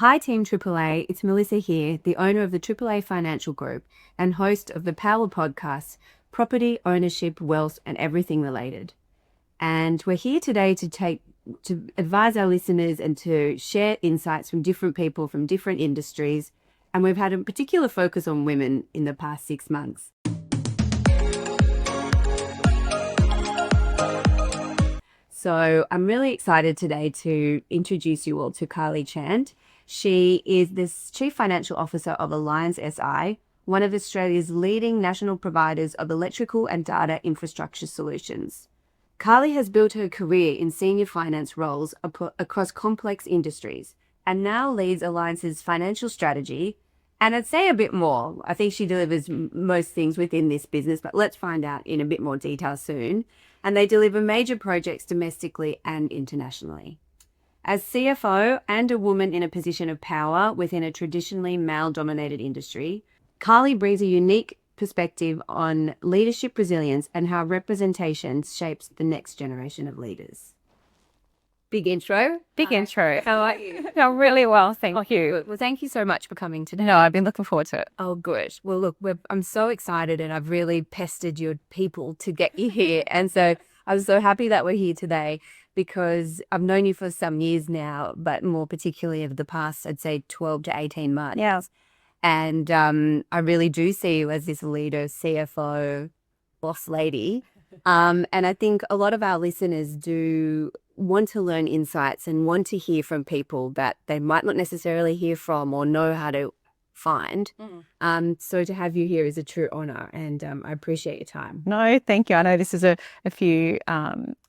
Hi Team AAA, it's Melissa here, the owner of the AAA Financial Group and host of the P.O.W.E.R podcast, Property, Ownership, Wealth and Everything Related. And we're here today to advise our listeners and to share insights from different people from different industries. And we've had a particular focus on women in the past 6 months. So I'm really excited today to introduce you all to Carly Chant. She is the Chief Financial Officer of Alliance SI, one of Australia's leading national providers of electrical and data infrastructure solutions. Carly has built her career in senior finance roles across complex industries and now leads Alliance's financial strategy. And I'd say a bit more. I think she delivers most things within this business, but let's find out in a bit more detail soon. And they deliver major projects domestically and internationally. As CFO and a woman in a position of power within a traditionally male-dominated industry, Carly brings a unique perspective on leadership resilience and how representation shapes the next generation of leaders. Big intro. Big intro. How are you? I'm really well, thank you. Well, thank you so much for coming today. No, I've been looking forward to it. Oh, good. Well, look, I'm so excited and I've really pestered your people to get you here. And so I'm so happy that we're here today because I've known you for some years now, but more particularly over the past, I'd say 12 to 18 months. Yes. And I really do see you as this leader, CFO, boss lady. And I think a lot of our listeners do want to learn insights and want to hear from people that they might not necessarily hear from or know how to find. So to have you here is a true honor, and I appreciate your time. No, thank you. I know this is a few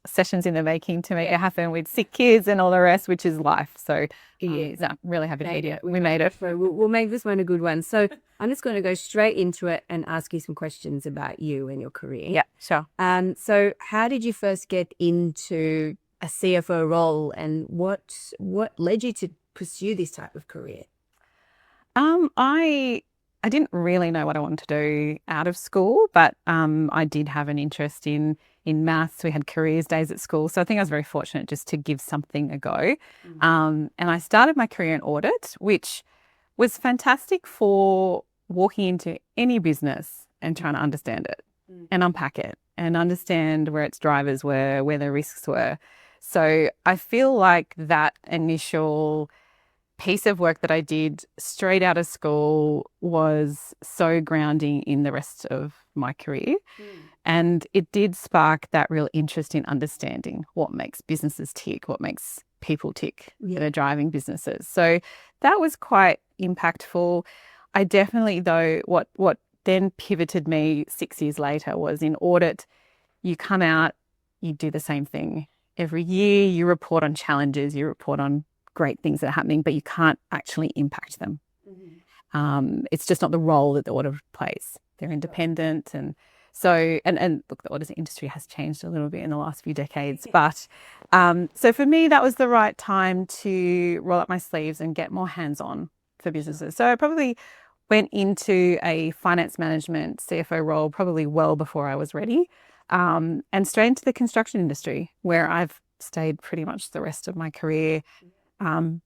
sessions in the making to make it happen with sick kids and all the rest, which is life. So Yes. no, really happy to be here. We made it. So we'll make this one a good one. So I'm just going to go straight into it and ask you some questions about you and your career. Yeah, sure. So how did you first get into a CFO role, and what led you to pursue this type of career? I didn't really know what I wanted to do out of school, but I did have an interest in maths. We had careers days at school, so I think I was very fortunate just to give something a go. And I started my career in audit, which was fantastic for walking into any business and trying to understand it and unpack it and understand where its drivers were, where the risks were. So I feel like that initial piece of work that I did straight out of school was so grounding in the rest of my career. And it did spark that real interest in understanding what makes businesses tick, what makes people tick that are driving businesses. So that was quite impactful. I definitely, though, what then pivoted me 6 years later was in audit, you come out, you do the same thing. Every year you report on challenges, you report on great things that are happening, but you can't actually impact them. It's just not the role that the audit plays. They're independent. And so, and look, the audit industry has changed a little bit in the last few decades. But so for me, that was the right time to roll up my sleeves and get more hands-on for businesses. So I probably went into a finance management CFO role probably well before I was ready, and straight into the construction industry where I've stayed pretty much the rest of my career.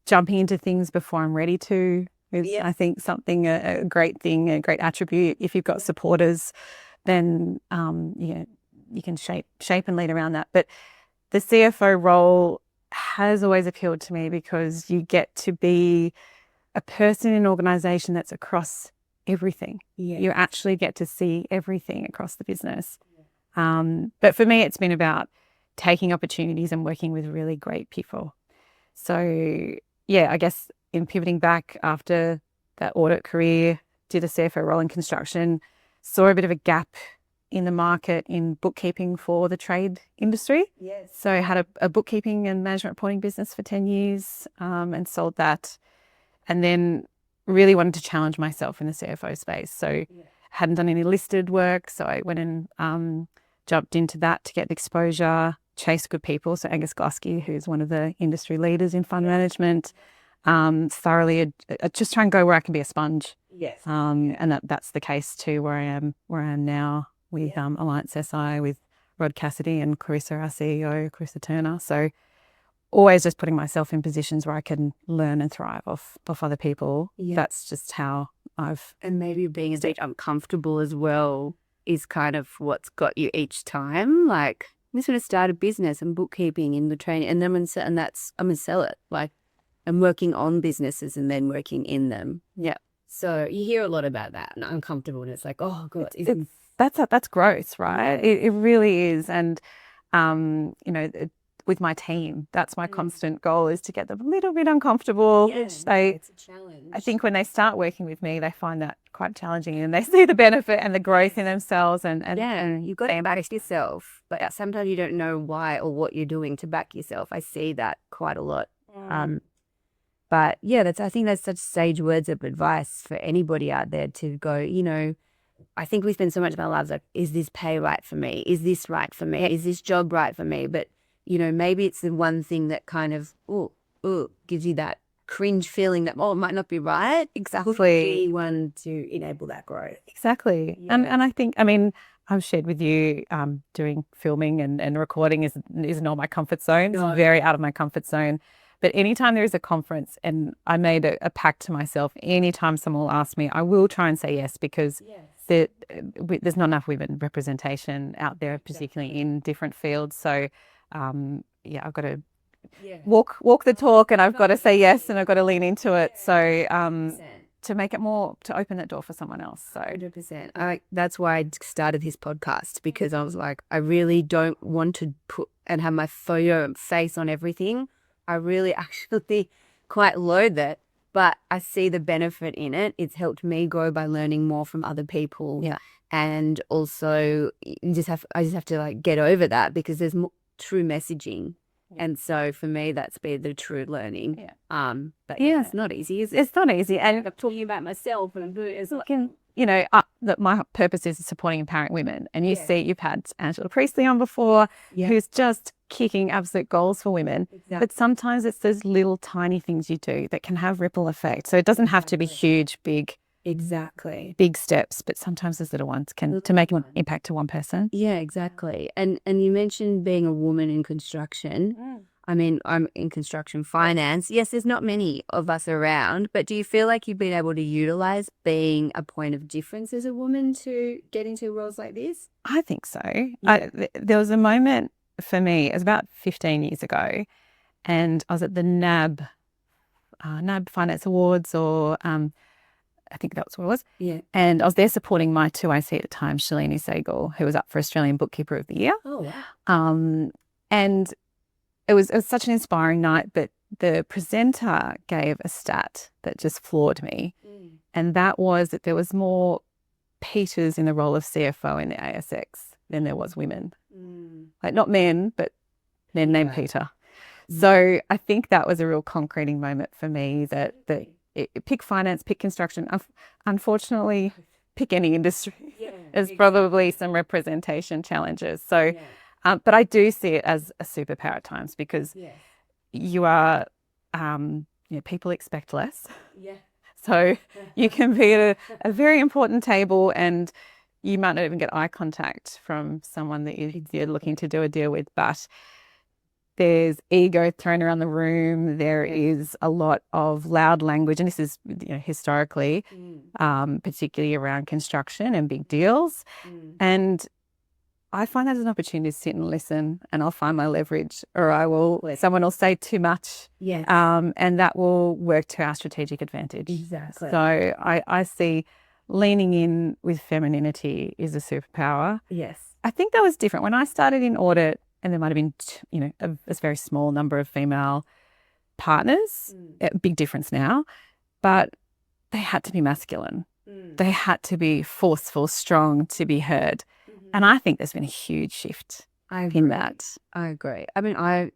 Jumping into things before I'm ready to is, I think, something, a great thing, a great attribute. If you've got supporters, then you can shape and lead around that. But the CFO role has always appealed to me because you get to be a person in an organisation that's across everything. You actually get to see everything across the business. But for me, it's been about taking opportunities and working with really great people. So, yeah, I guess in pivoting back after that audit career, did a CFO role in construction, saw a bit of a gap in the market in bookkeeping for the trade industry. So I had a bookkeeping and management reporting business for 10 years and sold that, and then really wanted to challenge myself in the CFO space. So hadn't done any listed work, so I went and jumped into that to get the exposure. Chase good people. So Angus Glusky, who's one of the industry leaders in fund management, thoroughly just try and go where I can be a sponge. And that's the case too, where I am now with Alliance SI, with Rod Cassidy and Clarissa, our CEO, Clarissa Turner. So always just putting myself in positions where I can learn and thrive off other people. Yeah. That's just how I've. And maybe being a bit uncomfortable as well is kind of what's got you each time. Like, I'm just going to start a business and bookkeeping in the training, and then I'm gonna sell it. Like, I'm working on businesses and then working in them. Yeah. So you hear a lot about that and uncomfortable, and it's like, oh god, That's growth, right? It really is. And you know, with my team, that's my constant goal, is to get them a little bit uncomfortable. it's a challenge. I think when they start working with me, they find that quite challenging, and they see the benefit and the growth in themselves. And You've got to embarrass yourself, but sometimes you don't know why or what you're doing to back yourself. I see that quite a lot. But yeah, I think that's such sage words of advice for anybody out there to go, you know, I think we spend so much of our lives like, is this pay right for me? Is this right for me? Is this job right for me? But, you know, maybe it's the one thing that kind of, gives you that cringe feeling that, it might not be right. Exactly. One to enable that growth. Exactly. Yeah. And I think, I mean, I've shared with you, doing filming and recording isn't all my comfort zone. No. It's very out of my comfort zone. But anytime there is a conference, and I made a pact to myself, anytime someone will ask me, I will try and say yes, because there's not enough women representation out there, particularly in different fields. So, I've got to walk the talk, and I've got to say yes, and I've got to lean into it. So, to make it more, to open that door for someone else. So 100%. That's why I started this podcast, because I was like, I really don't want to put and have my face on everything. I really actually quite loathe it, but I see the benefit in it. It's helped me grow by learning more from other people. Yeah. And also I just have to like get over that, because there's more true messaging. Yeah. And so for me, that's been the true learning. Yeah. But it's not easy, is it? It's not easy. And I'm talking about myself, and it's like, you know, that my purpose is supporting empowering women. And you see, you've had Angela Priestley on before, who's just kicking absolute goals for women. Exactly. But sometimes it's those little tiny things you do that can have ripple effect. So it doesn't have to be huge, big steps, but sometimes those little ones can to make an impact to one person. Yeah, exactly. And you mentioned being a woman in construction. I mean, I'm in construction finance. Yes, there's not many of us around, but do you feel like you've been able to utilize being a point of difference as a woman to get into roles like this? I think so. There was a moment for me, it was about 15 years ago, and I was at the NAB Finance Awards, or I think that's what it was. Yeah. And I was there supporting my 2IC at the time, Shalini Sehgal, who was up for Australian Bookkeeper of the Year. Oh, wow. And it was such an inspiring night, but the presenter gave a stat that just floored me. And that was that there was more Peters in the role of CFO in the ASX than there was women. Like, not men, but men named Peter. So I think that was a real concreting moment for me, that pick finance, pick construction. Unfortunately, pick any industry. There's probably some representation challenges. So, but I do see it as a superpower at times, because you are, people expect less. So you can be at a very important table, and you might not even get eye contact from someone that you're looking to do a deal with, but there's ego thrown around the room. There is a lot of loud language, and this is, historically, particularly around construction and big deals. And I find that as an opportunity to sit and listen, and I'll find my leverage, or someone will say too much, and that will work to our strategic advantage. Exactly. So I see leaning in with femininity is a superpower. Yes. I think that was different when I started in audit, and there might have been, a very small number of female partners. A big difference now, but they had to be masculine. They had to be forceful, strong to be heard. And I think there's been a huge shift in that. I agree. I mean, I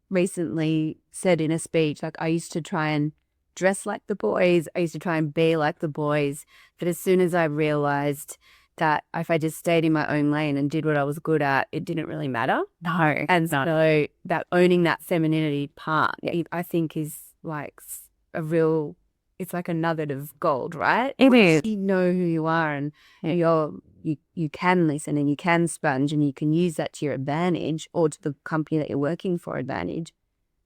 recently said in a speech, like, I used to try and dress like the boys. I used to try and be like the boys. But as soon as I realized that if I just stayed in my own lane and did what I was good at, it didn't really matter. No. And so that owning that femininity part, I think, is like it's like a nugget of gold, right? It is. You know who you are, and you can listen, and you can sponge, and you can use that to your advantage, or to the company that you're working for advantage.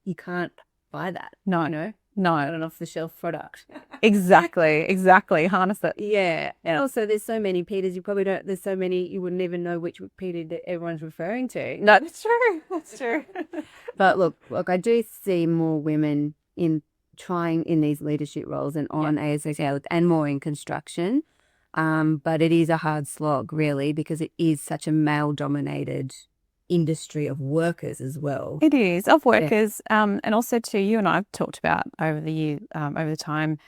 you can't buy that. No. You know, No. not an off-the-shelf product. Exactly. Harness it. Yeah. And also there's so many Peters, there's so many, you wouldn't even know which Peter that everyone's referring to. No, that's true. That's true. But look, I do see more women in trying in these leadership roles and on ASXL and more in construction. But it is a hard slog, really, because it is such a male-dominated industry of workers as well. It is, of workers. And also too, you and I have talked about over the time,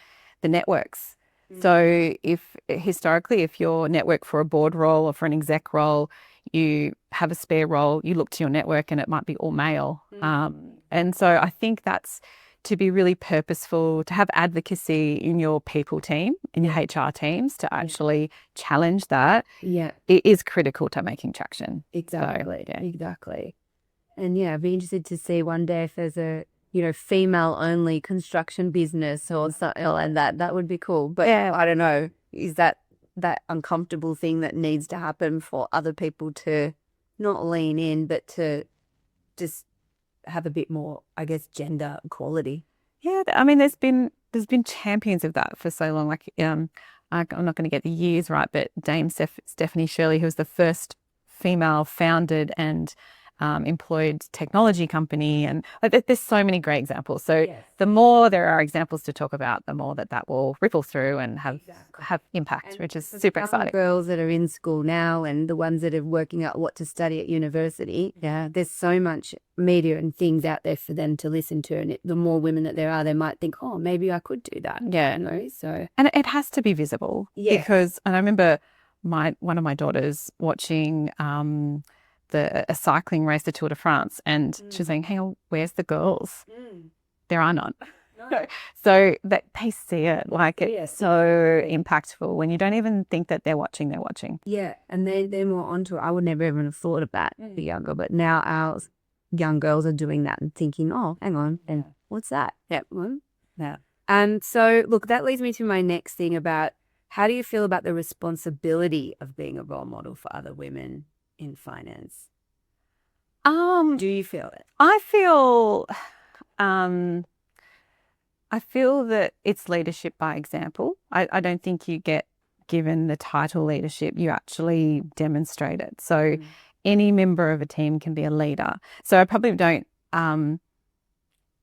the networks. So if historically, if your network for a board role or for an exec role, you have a spare role, you look to your network and it might be all male. And so I think that's to be really purposeful, to have advocacy in your people team, in your HR teams, to actually challenge that. Yeah, It is critical to making traction. exactly. So, Exactly. And yeah, I'd be interested to see one day if there's a, female-only construction business or something like that. That would be cool. But I don't know, is that uncomfortable thing that needs to happen for other people to not lean in, but to just have a bit more, I guess, gender equality? Yeah, I mean, there's been champions of that for so long. Like, I'm not going to get the years right, but Dame Stephanie Shirley, who was the first female founded and employed technology company, and there's so many great examples. So the more there are examples to talk about, the more that will ripple through and have impact, which is super exciting. Girls that are in school now and the ones that are working out what to study at university, there's so much media and things out there for them to listen to, and the more women that there are, they might think, oh, maybe I could do that. So and it has to be visible, because, and I remember one of my daughters watching a cycling race, the Tour de France, and she was saying, hang on, where's the girls? There are none. No. So that they see it, like it's so impactful when you don't even think that they're watching. Yeah, and they're more onto it. I would never even have thought of that the younger, but now our young girls are doing that and thinking, oh, hang on, and what's that? And so, look, that leads me to my next thing about how do you feel about the responsibility of being a role model for other women in finance? Do you feel it? I feel that it's leadership by example. I don't think you get given the title leadership, you actually demonstrate it. So any member of a team can be a leader. So I probably don't, I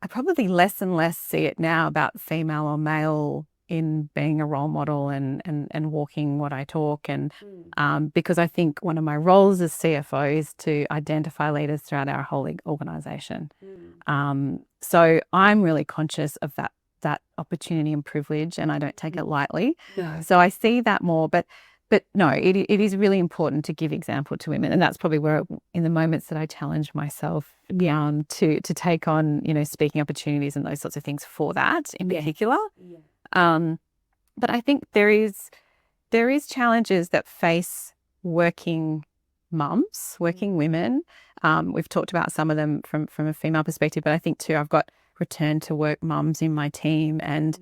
probably less and less see it now about female or male in being a role model and walking what I talk. And because I think one of my roles as CFO is to identify leaders throughout our whole organisation. So I'm really conscious of that opportunity and privilege, and I don't take it lightly. No. So I see that more, but no, it is really important to give example to women, and that's probably where, in the moments that I challenge myself, to take on, speaking opportunities and those sorts of things for that in particular. But I think there is challenges that face working mums, working women. We've talked about some of them from a female perspective, but I think too, I've got return to work mums in my team, and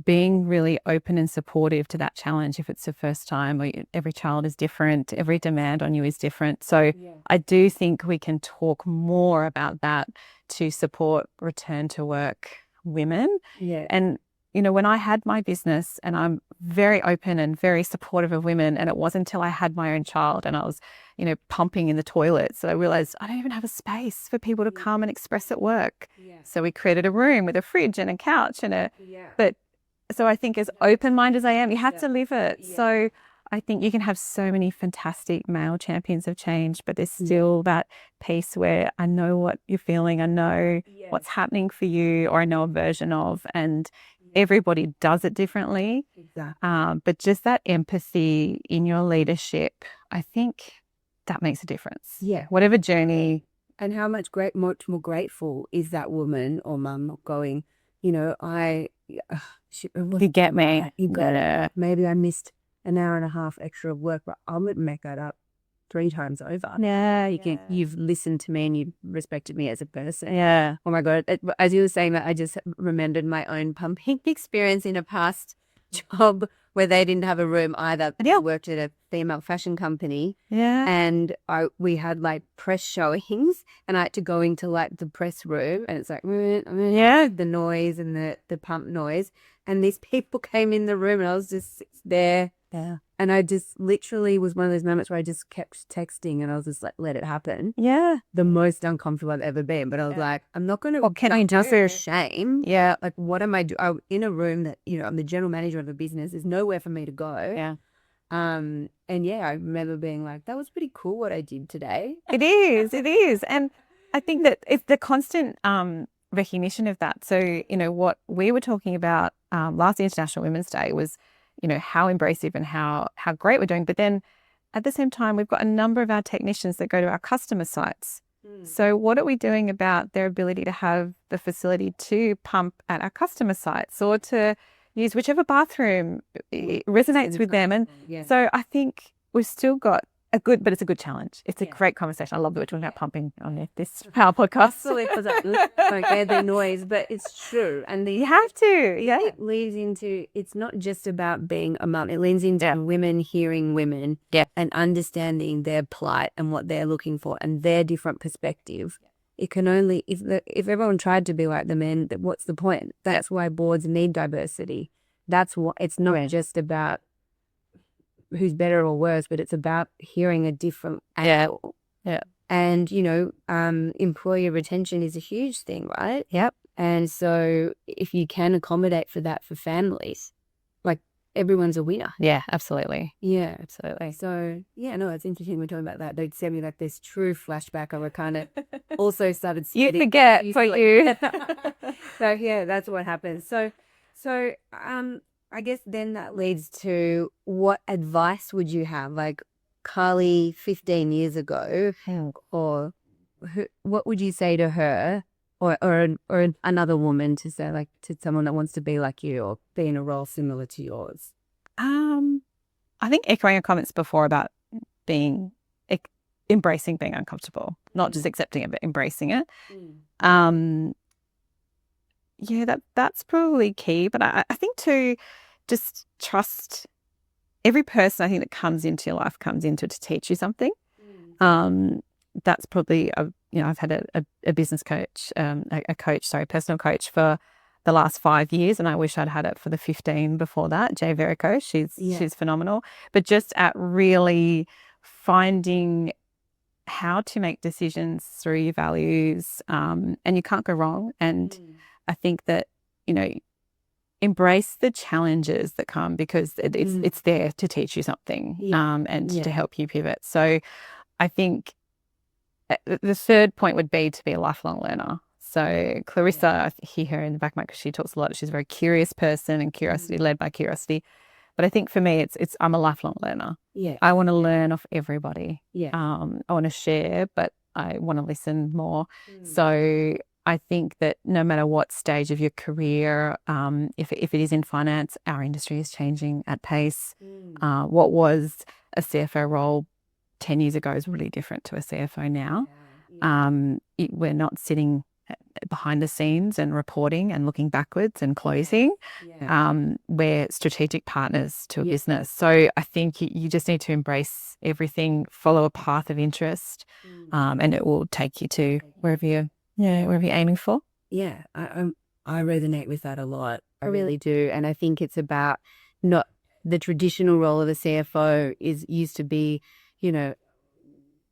being really open and supportive to that challenge if it's the first time, or every child is different, every demand on you is different. So I do think we can talk more about that to support return to work women. And when I had my business, and I'm very open and very supportive of women, and it wasn't until I had my own child and I was, pumping in the toilets that I realized I don't even have a space for people to come and express at work. So we created a room with a fridge and a couch and so I think as open-minded as I am, you have to live it. So I think you can have so many fantastic male champions of change, but there's still that piece where I know what you're feeling, I know what's happening for you, or I know a version of, and everybody does it differently. But just that empathy in your leadership, I think that makes a difference. Whatever journey. And how much more grateful is that woman or mum going, you get me. Maybe I missed an hour and a half extra of work, but I'm going to make that up 3 times over. You've listened to me and you've respected me as a person. Oh my God. As you were saying that, I just remembered my own pumping experience in a past job where they didn't have a room either. Yeah. I worked at a female fashion company. Yeah. And we had like press showings, and I had to go into like the press room, and it's like, Yeah. the noise and the pump noise. And these people came in the room, and I was just there. Yeah. And I just literally was one of those moments where I just kept texting, and I was just like, let it happen. Yeah. The most uncomfortable I've ever been. But I was like, I'm not going to. What can I do? For shame. Yeah. Like, what am I doing? I'm in a room that, I'm the general manager of a business. There's nowhere for me to go. Yeah. And yeah, I remember being like, that was pretty cool what I did today. It is. It is. And I think that it's the constant recognition of that. So, what we were talking about last International Women's Day was, how embracive and how great we're doing. But then at the same time, we've got a number of our technicians that go to our customer sites. So what are we doing about their ability to have the facility to pump at our customer sites or to use whichever bathroom resonates with them? And so I think we've still got but it's a good challenge. It's a great conversation. I love that we're talking about pumping on this Power podcast. Absolutely, because I the noise, but it's true. And you have to, yeah. It leads into, it's not just about being a mum. It leans into women hearing women and understanding their plight and what they're looking for and their different perspective. It can only, if everyone tried to be like the men, what's the point? That's why boards need diversity. That's what, it's not just about who's better or worse, but it's about hearing a different angle. Yeah. And, employee retention is a huge thing, right? Yep. And so if you can accommodate for that for families, like everyone's a winner. Yeah, absolutely. Yeah. Absolutely. So, yeah, no, it's interesting we're talking about that. They sent me like this true flashback of a kind of also started You forget for you. So, yeah, that's what happens. So, I guess then that leads to what advice would you have? Like Carly 15 years ago, or what would you say to her or another woman to say, like, to someone that wants to be like you or be in a role similar to yours? I think echoing your comments before about embracing being uncomfortable, not just accepting it, but embracing it. Yeah, that's probably key. But I think too, just trust every person I think that comes into your life comes into to teach you something. That's probably, I've had a business coach, personal coach for the last 5 years, and I wish I'd had it for the 15 before that. Jay Verico, she's phenomenal. But just at really finding how to make decisions through your values, and you can't go wrong. And I think that, embrace the challenges that come because it's there to teach you something and to help you pivot. So I think the third point would be to be a lifelong learner. So Clarissa, I hear her in the back of my, because she talks a lot. She's a very curious person and curiosity, led by curiosity. But I think for me, it's I'm a lifelong learner. Yeah, I want to learn off everybody. Yeah, I want to share, but I want to listen more. So I think that no matter what stage of your career, if it is in finance, our industry is changing at pace. What was a CFO role 10 years ago is really different to a CFO now. We're not sitting behind the scenes and reporting and looking backwards and closing. We're strategic partners to a business. So I think you just need to embrace everything, follow a path of interest, and it will take you to wherever you're aiming for. Yeah, I resonate with that a lot. I really do. And I think it's about not the traditional role of a CFO used to be,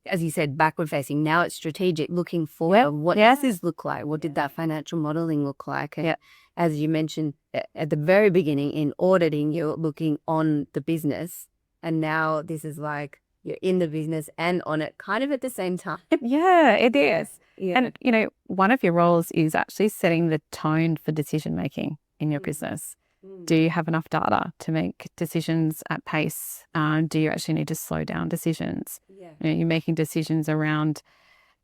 as you said, backward facing. Now it's strategic, looking forward. What does this look like? What did that financial modeling look like? And as you mentioned at the very beginning, in auditing, you're looking on the business. And now this is like you're in the business and on it kind of at the same time. Yeah, it is. Yeah. And, one of your roles is actually setting the tone for decision making in your business. Do you have enough data to make decisions at pace? Do you actually need to slow down decisions? You're making decisions around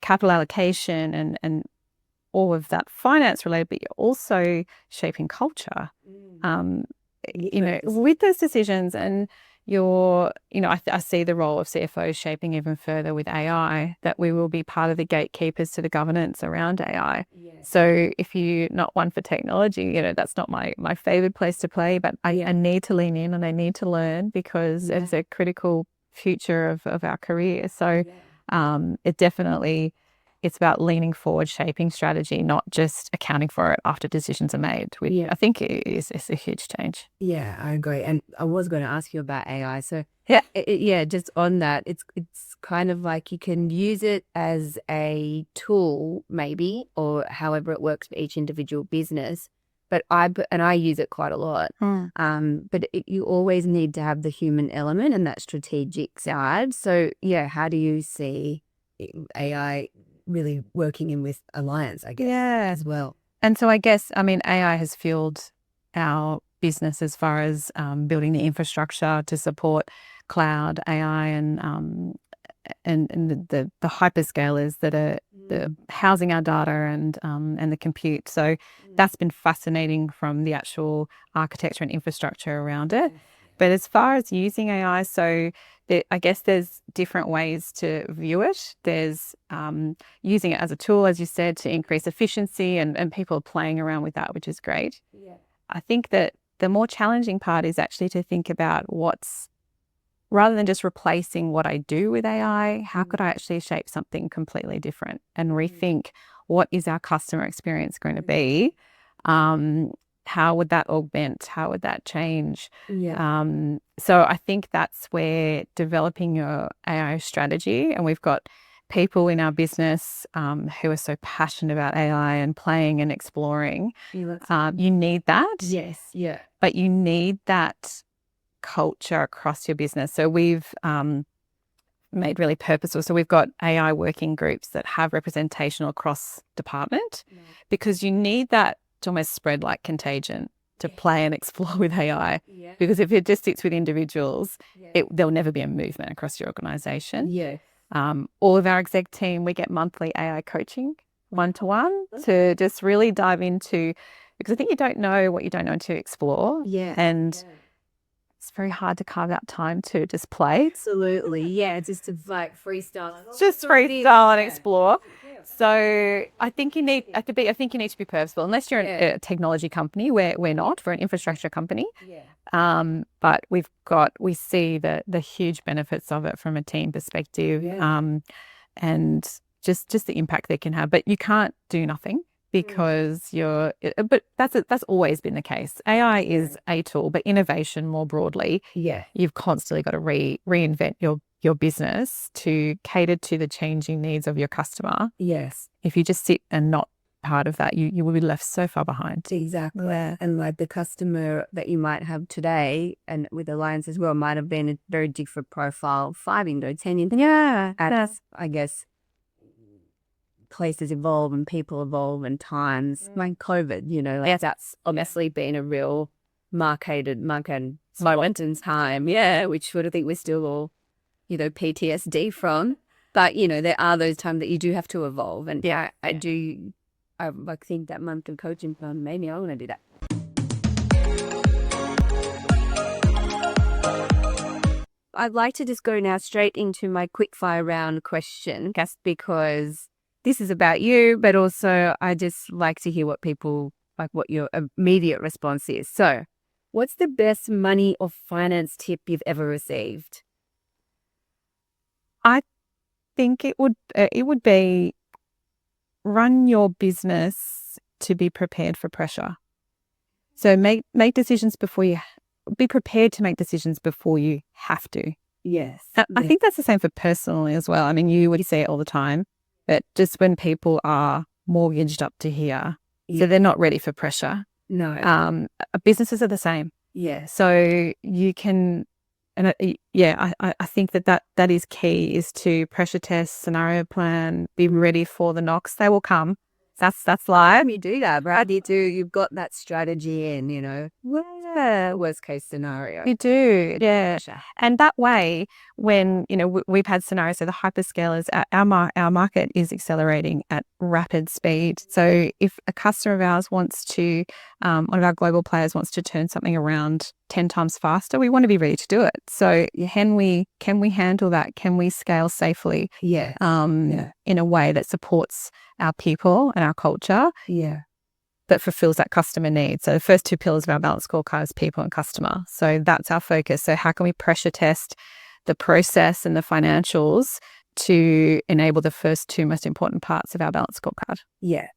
capital allocation and all of that finance related, but you're also shaping culture, with those decisions. And I see the role of CFO shaping even further with AI, that we will be part of the gatekeepers to the governance around AI. So if you're not one for technology, that's not my favorite place to play, but I need to lean in and I need to learn because it's a critical future of our career. So it definitely, it's about leaning forward, shaping strategy, not just accounting for it after decisions are made, which I think is a huge change. Yeah, I agree. And I was going to ask you about AI. So yeah, just on that, it's kind of like you can use it as a tool, maybe, or however it works for each individual business. But I use it quite a lot. But you always need to have the human element and that strategic side. So yeah, how do you see AI really working in with Alliance, I guess, as well? And so I guess, I mean, AI has fueled our business as far as building the infrastructure to support cloud AI and the hyperscalers that are housing our data and the compute. So that's been fascinating from the actual architecture and infrastructure around it. But as far as using AI, so I guess there's different ways to view it. There's using it as a tool, as you said, to increase efficiency, and people are playing around with that, which is great. I think that the more challenging part is actually to think about rather than just replacing what I do with AI, how could I actually shape something completely different and rethink what is our customer experience going to be? How would that augment? How would that change? So I think that's where developing your AI strategy, and we've got people in our business who are so passionate about AI and playing and exploring. You need that. But you need that culture across your business. So we've made really purposeful. So we've got AI working groups that have representation across department because you need that to almost spread like contagion to play and explore with AI. Because if it just sits with individuals, there'll never be a movement across your organization. All of our exec team, we get monthly AI coaching one-to-one to just really dive into, because I think you don't know what you don't know to explore. And it's very hard to carve out time to just play. Absolutely. Yeah, just to like freestyle. Just freestyle and explore. So I think you need to be purposeful, unless you're a technology company. We're not. We're an infrastructure company. But we see the huge benefits of it from a team perspective, and just the impact they can have. But you can't do nothing because but that's always been the case. AI is a tool, but innovation more broadly, you've constantly got to reinvent your business to cater to the changing needs of your customer. If you just sit and not part of that, you will be left so far behind. Exactly. And like the customer that you might have today and with Alliance as well might have been a very different profile 5 years ago, 10 years ago. As I guess places evolve and people evolve and times like COVID, like that's obviously been a real marketed moment in time, which I think we're still all, PTSD from. But, there are those times that you do have to evolve. And I like think that month of coaching fund, maybe I want to do that. I'd like to just go now straight into my quick fire round question, just because this is about you, but also I just like to hear what people, like what your immediate response is. So what's the best money or finance tip you've ever received? I think it would be run your business to be prepared for pressure. So make decisions be prepared to make decisions before you have to. I think that's the same for personally as well. I mean, you would say it all the time, but just when people are mortgaged up to here, so they're not ready for pressure. Businesses are the same. So you can, and I think that is key, is to pressure test, scenario plan, be ready for the knocks. They will come. That's life. You do that, Brad. You've got that strategy in, Yeah. worst case scenario. You do, yeah. Gotcha. And that way, when we've had scenarios, so the hyperscalers, our market is accelerating at rapid speed. So if a customer of ours wants to, one of our global players wants to turn something around 10 times faster, we want to be ready to do it. So can we handle that? Can we scale safely? Yeah. In a way that supports our people and our culture. Yeah. That fulfills that customer need. So the first two pillars of our balanced scorecard is people and customer. So that's our focus. So how can we pressure test the process and the financials to enable the first two most important parts of our balanced scorecard? Yeah.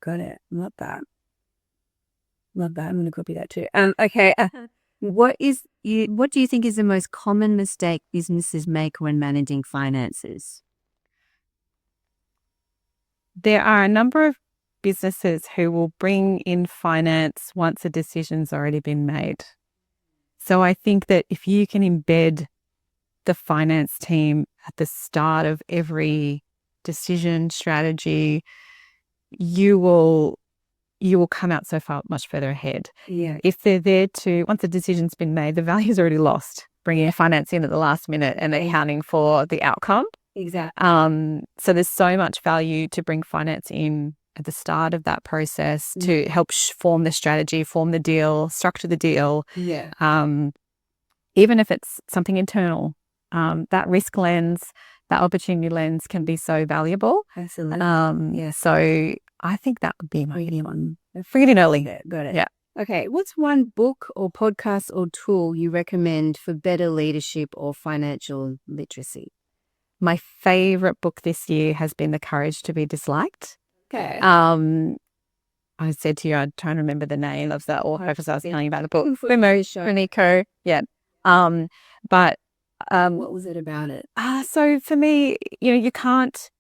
Got it. Love that. I'm going to copy that too. Okay. What do you think is the most common mistake businesses make when managing finances? There are a number of businesses who will bring in finance once a decision's already been made. So I think that if you can embed the finance team at the start of every decision strategy, you will come out so far much further ahead. Yeah. If they're there once the decision's been made, the value's already lost. Bringing a finance in at the last minute and accounting for the outcome. Exactly. So there's so much value to bring finance in at the start of that process to help form the strategy, form the deal, structure the deal. Yeah. Even if it's something internal, that risk lens, that opportunity lens can be so valuable. Absolutely. So I think that would be my one. Bring it in early. Got it. Yeah. Okay. What's one book or podcast or tool you recommend for better leadership or financial literacy? My favorite book this year has been The Courage to be Disliked. Okay. I said to you, I'm trying to remember the name of the author because I was telling you about the book. Fumiko. Yeah. But what was it about it? So for me, you can't,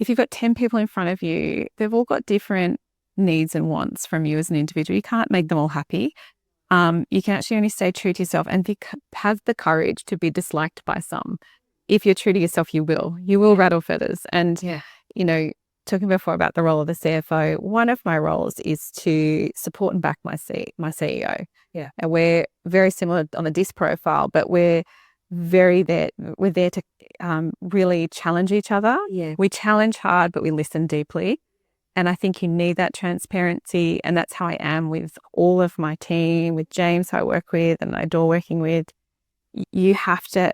if you've got 10 people in front of you, they've all got different needs and wants from you as an individual. You can't make them all happy. You can actually only stay true to yourself and have the courage to be disliked by some. If you're true to yourself, you will rattle feathers. And, talking before about the role of the CFO, one of my roles is to support and back my CEO. Yeah. And we're very similar on the DISC profile, but we're there to really challenge each other. Yeah. We challenge hard, but we listen deeply. And I think you need that transparency. And that's how I am with all of my team, with James, who I work with, and I adore working with. You have to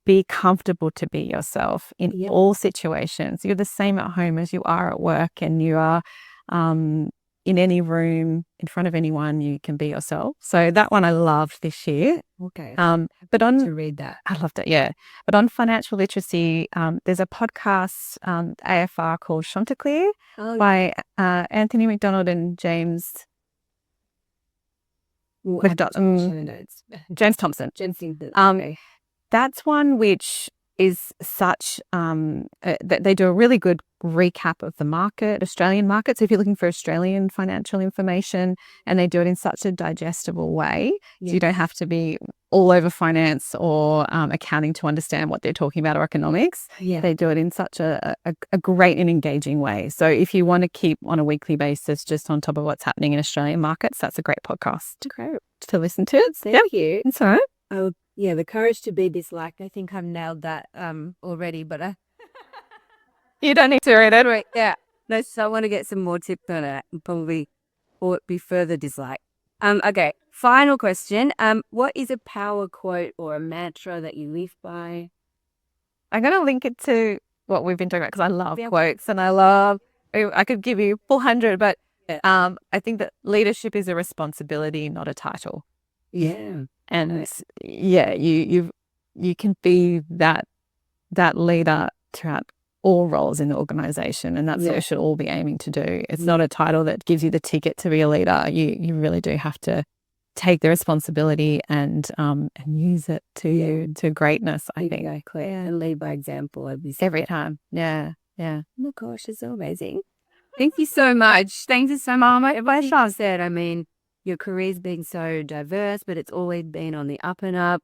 be comfortable to be yourself in all situations. You're the same at home as you are at work, and you are in any room, in front of anyone, you can be yourself. So that one I loved this year. Okay. But on to read that. I loved it, yeah. But on financial literacy, there's a podcast, AFR, called Chanticleer by Anthony McDonald and James James Thompson. Okay. That's one which is such that they do a really good recap of the market, Australian market. So if you're looking for Australian financial information, and they do it in such a digestible way, so you don't have to be all over finance or accounting to understand what they're talking about, or economics. They do it in such a great and engaging way. So if you want to keep on a weekly basis just on top of what's happening in Australian markets, that's a great podcast to listen to. Thank you. It's all right. The courage to be disliked. I think I've nailed that already, but you don't need to read it. Right. Yeah. No, so I want to get some more tips on it and probably be further disliked. Okay. Final question. What is a power quote or a mantra that you live by? I'm going to link it to what we've been talking about because I love quotes and I could give you 400, but I think that leadership is a responsibility, not a title. Yeah. And you can be that leader throughout all roles in the organization, and that's what we should all be aiming to do. It's not a title that gives you the ticket to be a leader. You really do have to take the responsibility and use it to greatness, I think. Exactly. And lead by example, obviously. Every time. Yeah. Oh my gosh, it's so amazing. Thank you so much. Thank you so much. As I said, I mean, your career's been so diverse, but it's always been on the up and up.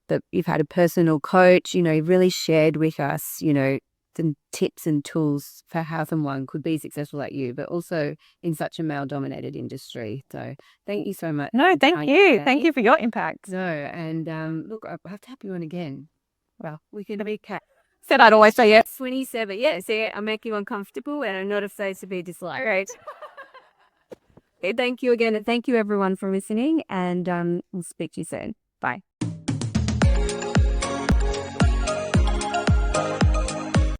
But you've had a personal coach, you've really shared with us, some tips and tools for how someone could be successful like you, but also in such a male-dominated industry. So thank you so much. No, thank you. Thank you for your impact. No, and look, I have to have you on again. Well, We can recap. said I'd always say yes. 27. Yeah, see, I make you uncomfortable and I'm not afraid to be disliked. Great. Okay, thank you again. And thank you everyone for listening. And we'll speak to you soon. Bye.